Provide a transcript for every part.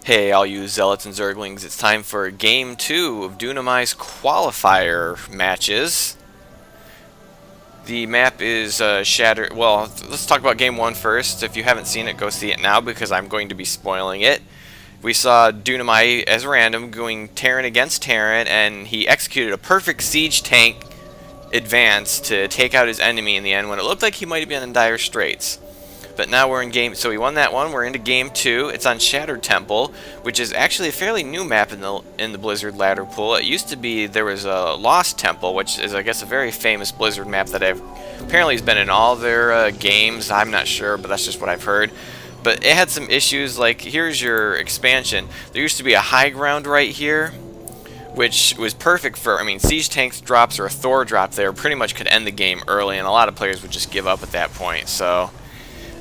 Hey, all you zealots and zerglings, it's time for game 2 of Dunamai's Qualifier matches. The map is shattered. Well, let's talk about game 1 first. If you haven't seen it, go see it now because I'm going to be spoiling it. We saw Dunamai as random going Terran against Terran, and he executed a perfect siege tank advance to take out his enemy in the end when it looked like he might have been in dire straits. But now we're in game, so we won that one. We're into game 2. It's on Shattered Temple, which is actually a fairly new map in the Blizzard ladder pool. It used to be there was a Lost Temple, which is I guess a very famous Blizzard map that apparently has been in all their games. I'm not sure, but that's just what I've heard. But it had some issues. Like here's your expansion. There used to be a high ground right here, which was perfect for, siege tanks drops or a Thor drop there pretty much could end the game early, and a lot of players would just give up at that point. So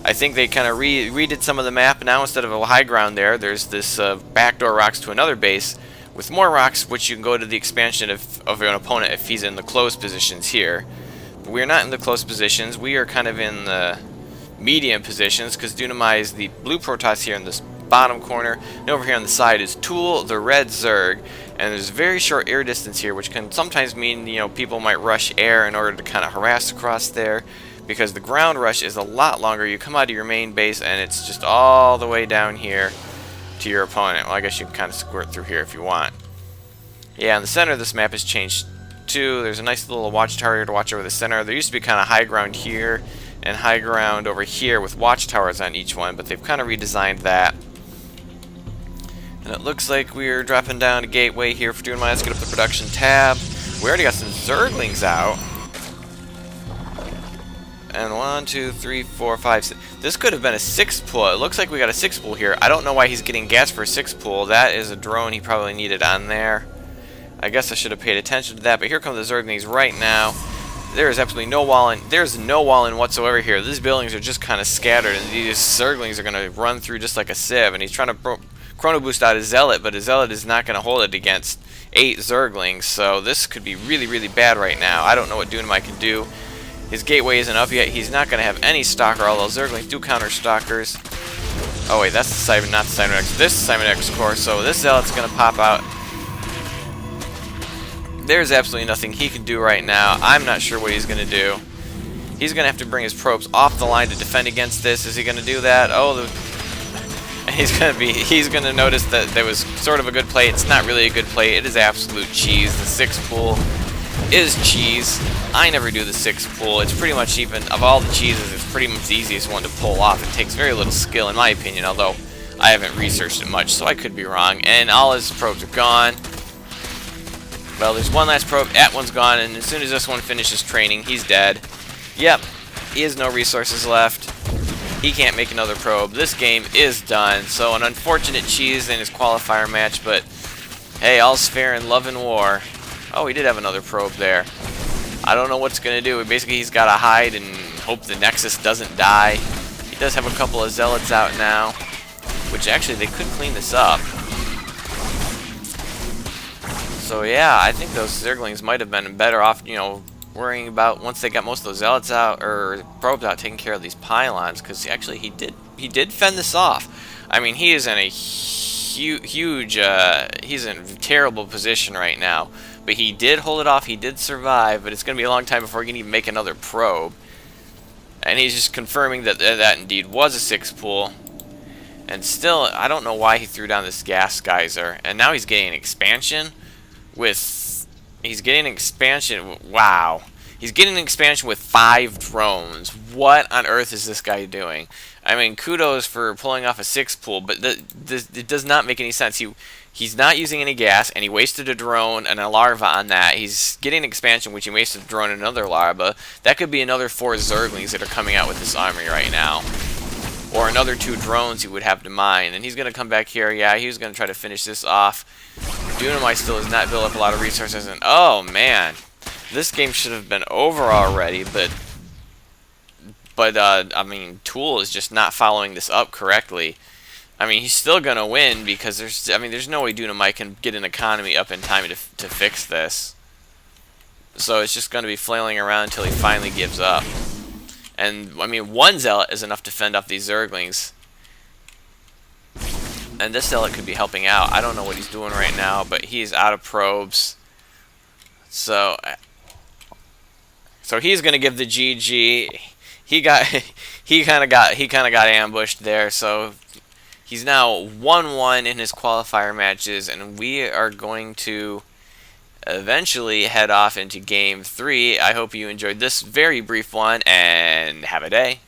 I think they kind of redid some of the map. Now instead of a high ground there's this backdoor rocks to another base with more rocks, which you can go to the expansion of an opponent if he's in the closed positions here. But we're not in the closed positions. We are kind of in the medium positions because Dunamai is the blue Protoss here in this bottom corner, and over here on the side is Tool, the red Zerg, and there's very short air distance here, which can sometimes mean people might rush air in order to kind of harass across there. Because the ground rush is a lot longer. You come out of your main base and it's just all the way down here to your opponent. Well, I guess you can kind of squirt through here if you want. Yeah, and the center of this map has changed too. There's a nice little watchtower to watch over the center. There used to be kind of high ground here and high ground over here with watchtowers on each one, but they've kind of redesigned that. And it looks like we're dropping down a gateway here for Dunamai. Let's get up the production tab. We already got some Zerglings out. And 1, 2, 3, 4, 5, 6. This could have been a 6 pool. It looks like we got a 6 pool here. I don't know why he's getting gas for a 6 pool. That is a drone he probably needed on there. I guess I should have paid attention to that. But here come the Zerglings right now. There is absolutely no wall in. There's no wall in whatsoever here. These buildings are just kind of scattered, and these Zerglings are going to run through just like a sieve. And he's trying to chrono boost out his Zealot, but his Zealot is not going to hold it against 8 Zerglings. So this could be really, really bad right now. I don't know what Dunamai can do. His gateway isn't up yet. He's not going to have any stalker, although Zerglings do counter stalkers. Oh wait, that's the Simon, not the Simon X. This is Simon X core, so this Zealot's going to pop out. There's absolutely nothing he can do right now. I'm not sure what he's going to do. He's going to have to bring his probes off the line to defend against this. Is he going to do that? Oh, he's going to notice that there was sort of a good play. It's not really a good play. It is absolute cheese. The 6 pool is cheese. I never do the 6 pool. It's pretty much, even of all the cheeses, it's pretty much the easiest one to pull off. It takes very little skill in my opinion, although I haven't researched it much, so I could be wrong. And all his probes are gone. Well, there's one last probe. That one's gone, and as soon as this one finishes training, he's dead. Yep, he has no resources left. He can't make another probe. This game is done. So an unfortunate cheese in his qualifier match, but hey, all's fair in love and war. Oh, he did have another probe there. I don't know what's going to do. Basically, he's got to hide and hope the Nexus doesn't die. He does have a couple of Zealots out now, which actually they could clean this up. So yeah, I think those Zerglings might have been better off, worrying about once they got most of those Zealots out or probes out, taking care of these pylons, because actually he did fend this off. I mean, he is in a huge, he's in a terrible position right now. But he did hold it off, he did survive, but it's going to be a long time before he can even make another probe. And he's just confirming that that indeed was a 6 pool. And still, I don't know why he threw down this gas geyser. And now he's getting an expansion with... He's getting an expansion... Wow. He's getting an expansion with 5 drones. What on earth is this guy doing? I mean, kudos for pulling off a 6 pool, but it does not make any sense. He's not using any gas, and he wasted a drone and a larva on that. He's getting an expansion, which he wasted a drone and another larva. That could be another 4 Zerglings that are coming out with this army right now. Or another 2 drones he would have to mine. And he's going to come back here. Yeah, he was going to try to finish this off. Dunamai still has not built up a lot of resources. And oh, man. This game should have been over already, but Tool is just not following this up correctly. I mean, he's still going to win because there's no way Dunamai can get an economy up in time to fix this. So it's just going to be flailing around until he finally gives up. And, I mean, 1 Zealot is enough to fend off these Zerglings. And this Zealot could be helping out. I don't know what he's doing right now, but he's out of probes. So he's gonna give the GG. He kind of got ambushed there. So he's now 1-1 in his qualifier matches, and we are going to eventually head off into Game 3. I hope you enjoyed this very brief one, and have a day.